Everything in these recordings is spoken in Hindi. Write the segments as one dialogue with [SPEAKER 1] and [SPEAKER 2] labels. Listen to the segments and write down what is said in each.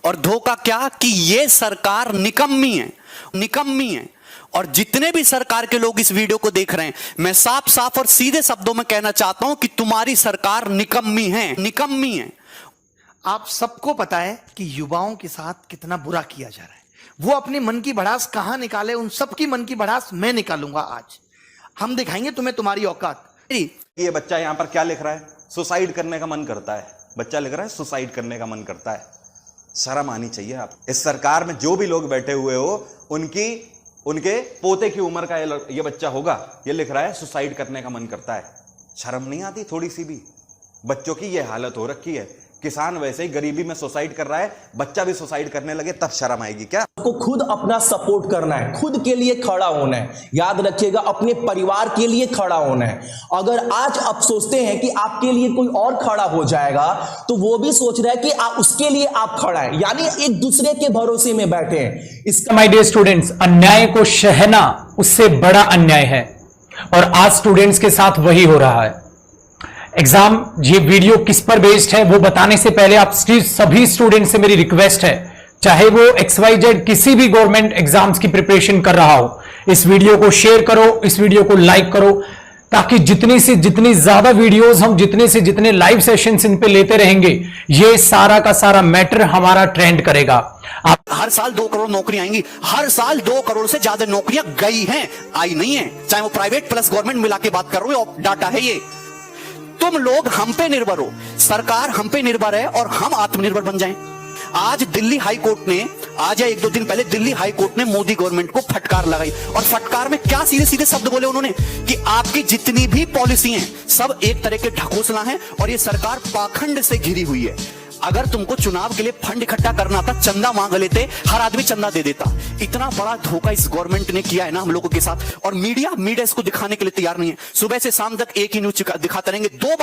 [SPEAKER 1] और धोखा क्या कि ये सरकार निकम्मी है, निकम्मी है। और जितने भी सरकार के लोग इस वीडियो को देख रहे हैं, मैं साफ साफ और सीधे शब्दों में कहना चाहता हूं कि तुम्हारी सरकार निकम्मी है, निकम्मी है।
[SPEAKER 2] आप सबको पता है कि युवाओं के साथ कितना बुरा किया जा रहा है। वो अपनी मन की भड़ास कहां निकाले, उन सबकी मन की भड़ास मैं निकालूंगा। आज हम दिखाएंगे तुम्हें तुम्हारी औकात।
[SPEAKER 3] ये बच्चा यहां पर क्या लिख रहा है? सुसाइड करने का मन करता है। बच्चा लिख रहा है सुसाइड करने का मन करता है। शर्म आनी चाहिए आप। इस सरकार में जो भी लोग बैठे हुए हो, उनके पोते की उम्र का ये बच्चा होगा, ये लिख रहा है सुसाइड करने का मन करता है। शर्म नहीं आती थोड़ी सी भी? बच्चों की ये हालत हो रखी है। किसान वैसे ही गरीबी में सुसाइड कर रहा है, बच्चा भी सुसाइड करने लगे तब शर्म आएगी क्या?
[SPEAKER 4] आपको खुद अपना सपोर्ट करना है, खुद के लिए खड़ा होना है। याद रखिएगा, अपने परिवार के लिए खड़ा होना है। अगर आज आप सोचते हैं कि आपके लिए कोई और खड़ा हो जाएगा, तो वो भी सोच रहा है कि उसके लिए आप खड़ा है, यानी एक दूसरे के भरोसे में बैठे हैं।
[SPEAKER 5] इसका माय डियर स्टूडेंट्स, अन्याय को सहना उससे बड़ा अन्याय है, और आज स्टूडेंट्स के साथ वही हो रहा है। एग्जाम, ये वीडियो किस पर बेस्ड है वो बताने से पहले आप सभी स्टूडेंट से मेरी रिक्वेस्ट है, चाहे वो XYZ किसी भी गवर्नमेंट एग्जाम्स की प्रिपरेशन कर रहा हो, इस वीडियो को शेयर करो, इस वीडियो को लाइक करो, ताकि जितनी से जितनी ज्यादा वीडियोस हम जितने से जितने लाइव सेशंस इन पे लेते रहेंगे, ये सारा का सारा मैटर हमारा ट्रेंड करेगा।
[SPEAKER 1] आप हर साल 2 करोड़ नौकरी आएंगी, हर साल 2 करोड़ से ज्यादा नौकरियां गई हैं, आई नहीं है। चाहे वो प्राइवेट प्लस गवर्नमेंट मिला के बात कर रहे हो, डाटा है ये। तुम लोग हम पे निर्भर हो, सरकार हम पे निर्भर है, और हम आत्मनिर्भर बन जाएं। आज दिल्ली हाई कोर्ट ने, आज या 1-2 दिन पहले दिल्ली हाई कोर्ट ने मोदी गवर्नमेंट को फटकार लगाई, और फटकार में क्या सीधे सीधे शब्द बोले उन्होंने कि आपकी जितनी भी पॉलिसी हैं सब एक तरह के ढकोसला हैं, और ये सरकार पाखंड से घिरी हुई है। अगर तुमको चुनाव के लिए फंड इकट्ठा करना था, चंदा मांग लेते, हर आदमी चंदा दे देता। इतना बड़ा धोखा इस गवर्नमेंट ने किया है ना हम लोगों के साथ, और मीडिया इसको दिखाने के लिए तैयार नहीं है। सुबह से शाम तक एक ही न्यूज दिखाते रहेंगे, दो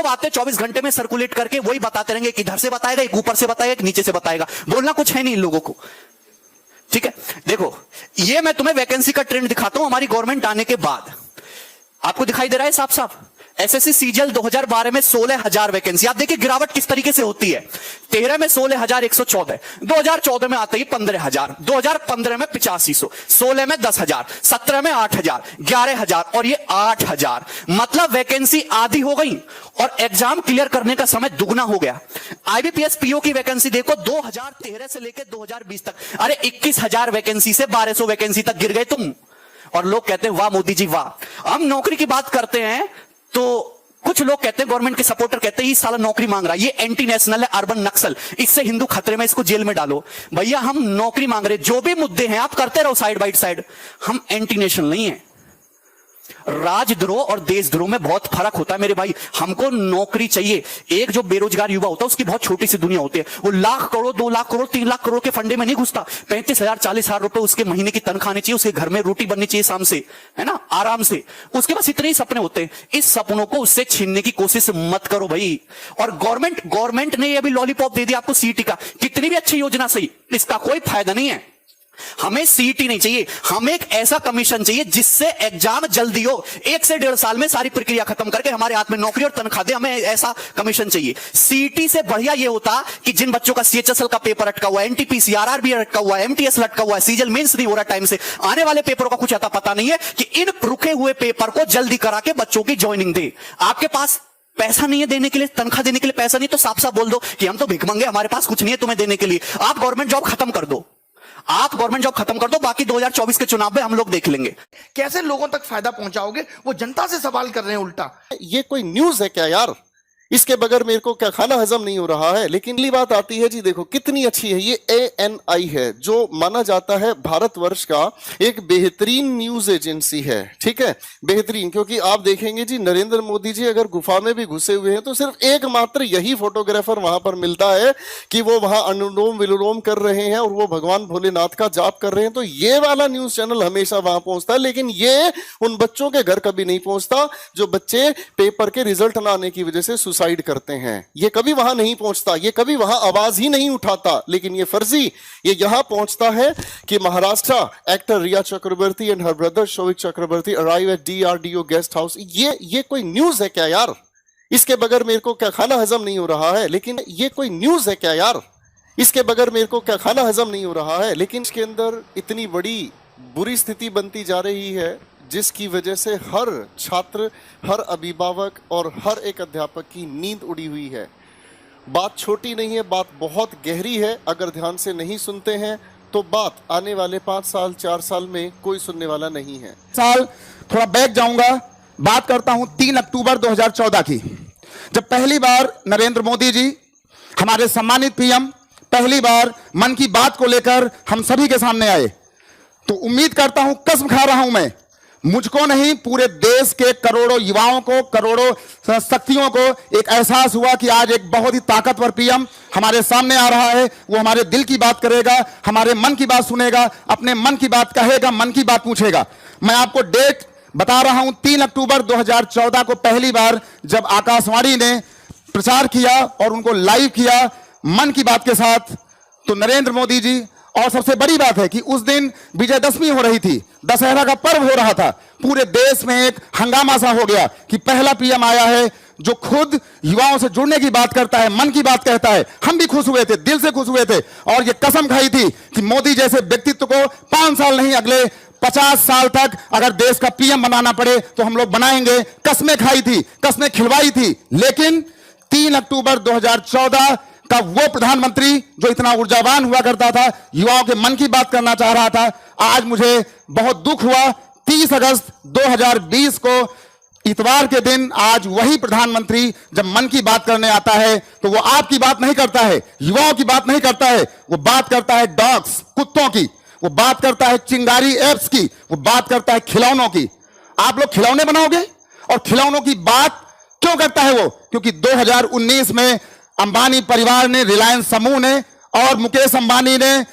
[SPEAKER 1] बातें 24 घंटे में सर्कुलेट करके वही बताते रहेंगे। एक इधर से बताएगा, एक ऊपर से बताएगा, एक नीचे से बताएगा। बोलना कुछ है नहीं इन लोगों को, ठीक है। देखो, ये मैं तुम्हें वैकेंसी का ट्रेंड दिखाता हूं हमारी गवर्नमेंट आने के बाद। आपको दिखाई दे रहा है साफ साफ, एसएससी सीजीएल 2012 में 16,000 वैकेंसी। आप देखिए गिरावट किस तरीके से होती है। 13 में 16,114, 2014 में आते ही 15,000, 2015 में 8500, 16 में 10,000, 17 में 8,000, 11,000, और ये 8,000। मतलब वैकेंसी आधी हो गई, और एग्जाम क्लियर करने का समय दुगना हो गया। आईबीपीएस पीओ की वैकेंसी देखो, 2013 से लेकर 2020 तक, अरे 21,000 वैकेंसी से 1200 वैकेंसी तक गिर गए तुम। और लोग कहते हैं वाह मोदी जी वाह। हम नौकरी की बात करते हैं तो कुछ लोग कहते हैं, गवर्नमेंट के सपोर्टर कहते हैं, ये साला नौकरी मांग रहा है, ये एंटी नेशनल है, अर्बन नक्सल, इससे हिंदू खतरे में, इसको जेल में डालो। भैया हम नौकरी मांग रहे, जो भी मुद्दे हैं आप करते रहो साइड बाय साइड, हम एंटी नेशनल नहीं है। राजद्रोह और देशद्रोह में बहुत फर्क होता है मेरे भाई। हमको नौकरी चाहिए। एक जो बेरोजगार युवा होता है उसकी बहुत छोटी सी दुनिया होती है। वो लाख करोड़, 2 लाख करोड़, 3 लाख करोड़ के फंडे में नहीं घुसता। 35,000 40,000 रुपए उसके महीने की तनख्वाह आनी चाहिए, उसके घर में रोटी बननी चाहिए शाम से, है ना, आराम से। उसके पास इतने ही सपने होते हैं। इस सपनों को उससे छीनने की कोशिश मत करो भाई। और गवर्नमेंट ने अभी लॉलीपॉप दे दिया आपको सीईटी का, कितनी भी अच्छी योजना सही, इसका कोई फायदा नहीं है। हमें सीईटी नहीं चाहिए, हमें एक ऐसा कमीशन चाहिए जिससे एग्जाम जल्दी हो, 1 से 1.5 साल में सारी प्रक्रिया खत्म करके हमारे हाथ में नौकरी और तनख्वाह दे। हमें ऐसा कमीशन चाहिए। सीईटी से बढ़िया यह होता कि जिन बच्चों का सीएचएसएल का पेपर अटका हुआ है, एनटीपीसी आरआरबी अटका हुआ है, एमटीएस लटका हुआ है, सीजीएल मेंस नहीं हो रहा टाइम से, आने वाले पेपरों का कुछ आता पता नहीं है, कि इन रुके हुए पेपर को जल्दी करा के बच्चों की ज्वाइनिंग दे। आपके पास पैसा नहीं है देने के लिए, तनख्वाह देने के लिए पैसा नहीं, तो साफ साफ बोल दो कि हम तो भिखमंगे, हमारे पास कुछ नहीं है तुम्हें देने के लिए। आप गवर्नमेंट जॉब खत्म कर दो, आप गवर्नमेंट जॉब खत्म कर दो, बाकी 2024 के चुनाव में हम लोग देख लेंगे।
[SPEAKER 2] कैसे लोगों तक फायदा पहुंचाओगे, वो जनता से सवाल कर रहे हैं उल्टा।
[SPEAKER 6] ये कोई न्यूज है क्या यार? इसके बगैर मेरे को क्या खाना हजम नहीं हो रहा है। लेकिन अगली बात आती है जी, देखो कितनी अच्छी है ये ANI है, जो माना जाता है भारतवर्ष का एक बेहतरीन न्यूज एजेंसी है। ठीक है, बेहतरीन, क्योंकि आप देखेंगे जी, नरेंद्र मोदी जी अगर गुफा में भी घुसे हुए हैं तो सिर्फ एकमात्र यही फोटोग्राफर वहां पर मिलता है कि वो वहां अनुलोम विलोम कर रहे हैं और वो भगवान भोलेनाथ का जाप कर रहे हैं। तो ये वाला न्यूज चैनल हमेशा वहां पहुंचता है, लेकिन ये उन बच्चों के घर कभी नहीं पहुंचता जो बच्चे पेपर के रिजल्ट ना आने की वजह से सुसाइड करते हैं। ये कभी वहां नहीं पहुंचता, ये कभी वहां आवाज ही नहीं उठाता। लेकिन ये फर्जी ये यहां पहुंचता है कि Maharashtra actor Rhea Chakraborty and her brother Showik Chakraborty arrive at DRDO guest house. ये कोई न्यूज है क्या यार? इसके बगैर मेरे को क्या खाना हजम नहीं हो रहा है। लेकिन ये कोई न्यूज है क्या यार? इसके बगैर मेरे को क्या खाना हजम नहीं हो रहा है। लेकिन इसके अंदर इतनी बड़ी बुरी स्थिति बनती जा रही है जिसकी वजह से हर छात्र, हर अभिभावक और हर एक अध्यापक की नींद उड़ी हुई है। बात छोटी नहीं है, बात बहुत गहरी है। अगर ध्यान से नहीं सुनते हैं तो बात आने वाले 5 साल 4 साल में कोई सुनने वाला नहीं है।
[SPEAKER 7] साल थोड़ा बैक जाऊंगा, बात करता हूं 3 अक्टूबर 2014 की, जब पहली बार नरेंद्र मोदी जी हमारे सम्मानित पीएम पहली बार मन की बात को लेकर हम सभी के सामने आए। तो उम्मीद करता हूं, कसम खा रहा हूं मैं, मुझको नहीं पूरे देश के करोड़ों युवाओं को, करोड़ों शक्तियों को एक एहसास हुआ कि आज एक बहुत ही ताकतवर पीएम हमारे सामने आ रहा है। वो हमारे दिल की बात करेगा, हमारे मन की बात सुनेगा, अपने मन की बात कहेगा, मन की बात पूछेगा। मैं आपको डेट बता रहा हूं, 3 अक्टूबर 2014 को पहली बार जब आकाशवाणी ने प्रचार किया और उनको लाइव किया मन की बात के साथ, तो नरेंद्र मोदी जी, और सबसे बड़ी बात है कि उस दिन विजयदशमी हो रही थी, दशहरा का पर्व हो रहा था। पूरे देश में एक हंगामा सा हो गया कि पहला पीएम आया है जो खुद युवाओं से जुड़ने की बात करता है, मन की बात कहता है। हम भी खुश हुए थे, दिल से खुश हुए थे, और ये कसम खाई थी कि मोदी जैसे व्यक्तित्व को 5 साल नहीं, अगले 50 साल तक अगर देश का पीएम बनाना पड़े तो हम लोग बनाएंगे। कस्में खाई थी, कस्में खिलवाई थी। लेकिन 3 अक्टूबर 2014 का वो प्रधानमंत्री जो इतना ऊर्जावान हुआ करता था, युवाओं के मन की बात करना चाह रहा था, आज मुझे बहुत दुख हुआ। 30 अगस्त 2020 को इतवार के दिन आज वही प्रधानमंत्री जब मन की बात करने आता है तो वो आपकी बात नहीं करता है, युवाओं की बात नहीं करता है, वो बात करता है डॉग्स, कुत्तों की, वो बात करता है चिंगारी एप्स की, वो बात करता है खिलौनों की। आप लोग खिलौने बनाओगे? और खिलौनों की बात क्यों करता है वो? क्योंकि 2019 में अंबानी परिवार ने, रिलायंस समूह ने और मुकेश अंबानी ने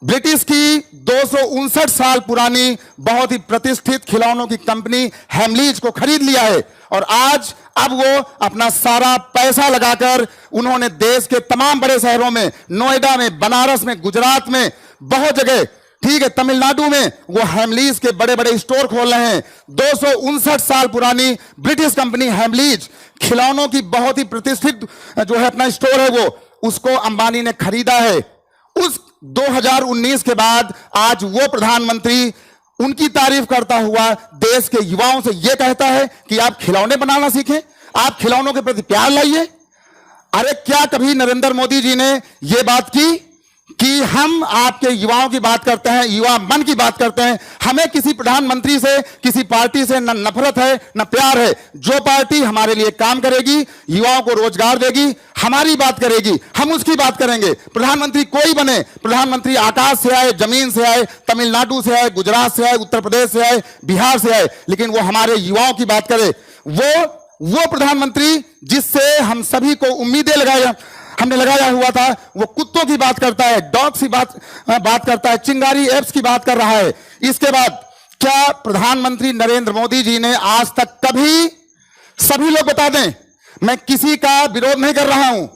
[SPEAKER 7] ब्रिटिश की 259 साल पुरानी बहुत ही प्रतिष्ठित खिलौनों की कंपनी हेमलीज को खरीद लिया है। और आज अब वो अपना सारा पैसा लगाकर उन्होंने देश के तमाम बड़े शहरों में, नोएडा में, बनारस में, गुजरात में, बहुत जगह, ठीक है, तमिलनाडु में वो हेमलीज के बड़े बड़े स्टोर खोल रहे हैं। 259 साल पुरानी ब्रिटिश कंपनी हेमलीज खिलौनों की बहुत ही प्रतिष्ठित जो है अपना स्टोर है, वो उसको अंबानी ने खरीदा है। उस 2019 के बाद आज वो प्रधानमंत्री उनकी तारीफ करता हुआ देश के युवाओं से यह कहता है कि आप खिलौने बनाना सीखें, आप खिलौनों के प्रति प्यार लाइए। अरे क्या कभी नरेंद्र मोदी जी ने यह बात की कि हम आपके युवाओं की बात करते हैं, युवा मन की बात करते हैं? हमें किसी प्रधानमंत्री से, किसी पार्टी से न नफरत है न प्यार है। जो पार्टी हमारे लिए काम करेगी, युवाओं को रोजगार देगी, हमारी बात करेगी, हम उसकी बात करेंगे। प्रधानमंत्री कोई बने, प्रधानमंत्री आकाश से आए, जमीन से आए, तमिलनाडु से आए, गुजरात से आए, उत्तर प्रदेश से आए, बिहार से आए, लेकिन वो हमारे युवाओं की बात करे। वो प्रधानमंत्री जिससे हम सभी को उम्मीदें हमने लगाया हुआ था, वो कुत्तों की बात करता है, डॉग्स की बात करता है, चिंगारी एप्स की बात कर रहा है। इसके बाद क्या प्रधानमंत्री नरेंद्र मोदी जी ने आज तक कभी, सभी लोग बता दें, मैं किसी का विरोध नहीं कर रहा हूं,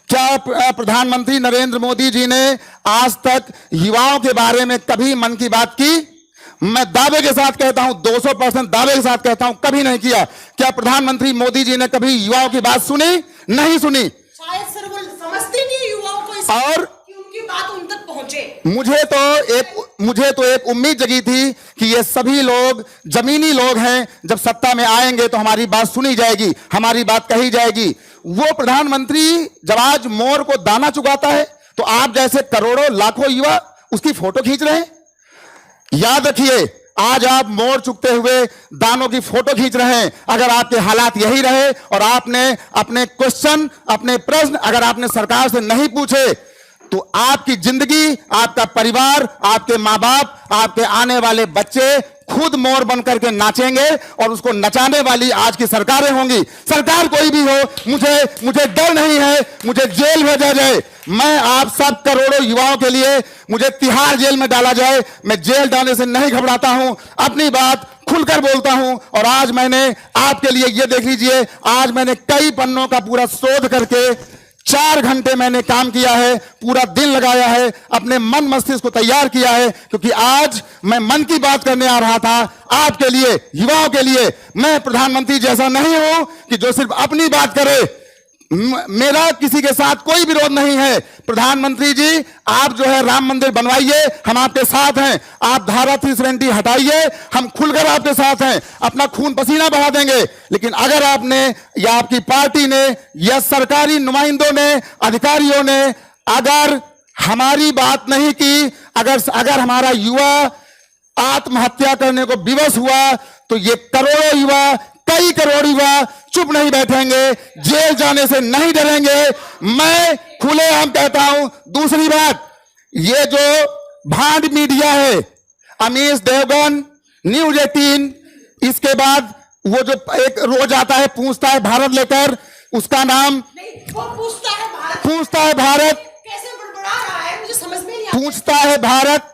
[SPEAKER 7] क्या प्रधानमंत्री नरेंद्र मोदी जी ने आज तक युवाओं के बारे में कभी मन की बात की? मैं दावे के साथ कहता हूं, 200% दावे के साथ कहता हूं, कभी नहीं किया। क्या प्रधानमंत्री मोदी जी ने कभी युवाओं की बात सुनी? नहीं सुनी।
[SPEAKER 8] शायद सर वो समझते नहीं युवाओं को
[SPEAKER 7] और
[SPEAKER 8] कि उनकी बात उन तक पहुंचे।
[SPEAKER 7] मुझे तो एक उम्मीद जगी थी कि ये सभी लोग जमीनी लोग हैं, जब सत्ता में आएंगे तो हमारी बात सुनी जाएगी, हमारी बात कही जाएगी। वो प्रधानमंत्री जब आज मोर को दाना चुगाता है तो आप जैसे करोड़ों लाखों युवा उसकी फोटो खींच रहे हैं। याद रखिए, आज आप मोर चुगते हुए दानों की फोटो खींच रहे हैं। अगर आपके हालात यही रहे और आपने अपने क्वेश्चन, अपने प्रश्न अगर आपने सरकार से नहीं पूछे, तो आपकी जिंदगी, आपका परिवार, आपके मां बाप, आपके आने वाले बच्चे खुद मोर बनकर के नाचेंगे और उसको नचाने वाली आज की सरकारें होंगी। सरकार कोई भी हो, मुझे डर नहीं है, मुझे जेल भेजा जाए, मैं आप सब करोड़ों युवाओं के लिए मुझे तिहाड़ जेल में डाला जाए, मैं जेल डालने से नहीं घबराता हूं, अपनी बात खुलकर बोलता हूं। और आज मैंने आपके लिए ये देख लीजिए, आज मैंने कई पन्नों का पूरा शोध करके 4 घंटे मैंने काम किया है, पूरा दिन लगाया है, अपने मन मस्तिष्क को तैयार किया है, क्योंकि आज मैं मन की बात करने आ रहा था आपके लिए, युवाओं के लिए। मैं प्रधानमंत्री जैसा नहीं हूं कि जो सिर्फ अपनी बात करे। मेरा किसी के साथ कोई विरोध नहीं है। प्रधानमंत्री जी, आप जो है राम मंदिर बनवाइए, हम आपके साथ हैं। आप धारा 370 हटाइए, हम खुलकर आपके साथ हैं, अपना खून पसीना बहा देंगे। लेकिन अगर आपने या आपकी पार्टी ने या सरकारी नुमाइंदों ने, अधिकारियों ने अगर हमारी बात नहीं की, अगर हमारा युवा आत्महत्या करने को विवश हुआ, तो ये करोड़ों युवा, कई करोड़ युवा चुप नहीं बैठेंगे, जेल जाने से नहीं डरेंगे। मैं खुलेआम कहता हूं। दूसरी बात, ये जो भांड मीडिया है, अमीश देवगन, न्यूज 18, इसके बाद वो जो एक रोज आता है पूछता है भारत लेकर, उसका नाम
[SPEAKER 8] नहीं, वो पूछता है भारत कैसे बड़बड़ा रहा है, मुझे समझ में नहीं आता।
[SPEAKER 7] पूछता है भारत।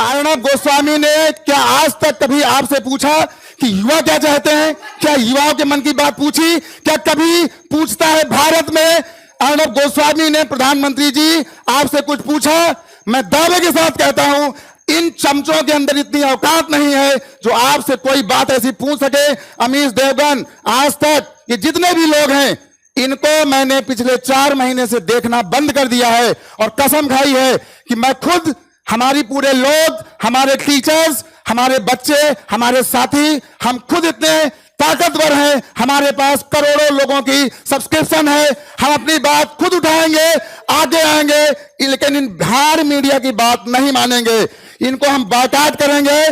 [SPEAKER 7] अर्णब गोस्वामी ने क्या आज तक कभी आपसे पूछा कि युवा क्या चाहते हैं? क्या युवाओं के मन की बात पूछी? क्या कभी पूछता है भारत में अर्णब गोस्वामी ने प्रधानमंत्री जी आपसे कुछ पूछा? मैं दावे के साथ कहता हूं, इन चमचों के अंदर इतनी औकात नहीं है जो आपसे कोई बात ऐसी पूछ सके। अमीश देवगन, आज तक ये जितने भी लोग हैं, इनको मैंने पिछले 4 महीने से देखना बंद कर दिया है और कसम खाई है कि मैं खुद, हमारी पूरे लोग, हमारे टीचर्स, हमारे बच्चे, हमारे साथी, हम खुद इतने ताकतवर हैं, हमारे पास करोड़ों लोगों की सब्सक्रिप्शन है, हम अपनी बात खुद उठाएंगे, आगे आएंगे, लेकिन इन भाड़ मीडिया की बात नहीं मानेंगे। इनको हम बायकॉट करेंगे।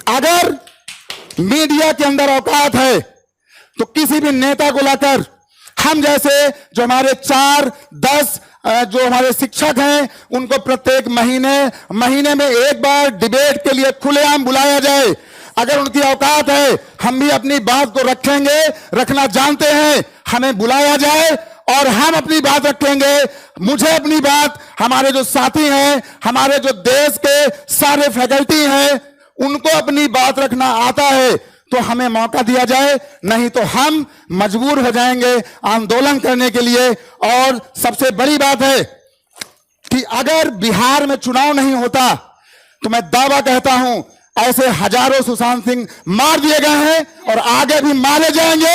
[SPEAKER 7] अगर मीडिया के अंदर औकात है तो किसी भी नेता को लाकर, हम जैसे जो हमारे 4-10 जो हमारे शिक्षक हैं, उनको प्रत्येक महीने में एक बार डिबेट के लिए खुलेआम बुलाया जाए। अगर उनकी औकात है, हम भी अपनी बात को रखेंगे, रखना जानते हैं, हमें बुलाया जाए और हम अपनी बात रखेंगे। मुझे अपनी बात, हमारे जो साथी हैं, हमारे जो देश के सारे फैकल्टी हैं, उनको अपनी बात रखना आता है, तो हमें मौका दिया जाए, नहीं तो हम मजबूर हो जाएंगे आंदोलन करने के लिए। और सबसे बड़ी बात है कि अगर बिहार में चुनाव नहीं होता तो मैं दावा कहता हूं, ऐसे हजारों सुशांत सिंह मार दिए गए हैं और आगे भी मारे जाएंगे।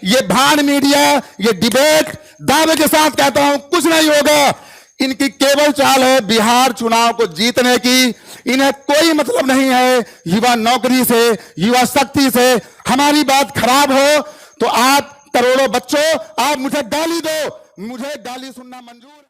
[SPEAKER 7] ये भाड़ मीडिया, ये डिबेट, दावे के साथ कहता हूं कुछ नहीं होगा। इनकी केवल चाल है बिहार चुनाव को जीतने की। इन्हें कोई मतलब नहीं है युवा नौकरी से, युवा शक्ति से। हमारी बात खराब हो तो आप करोड़ों बच्चों, आप मुझे गाली दो, मुझे गाली सुनना मंजूर।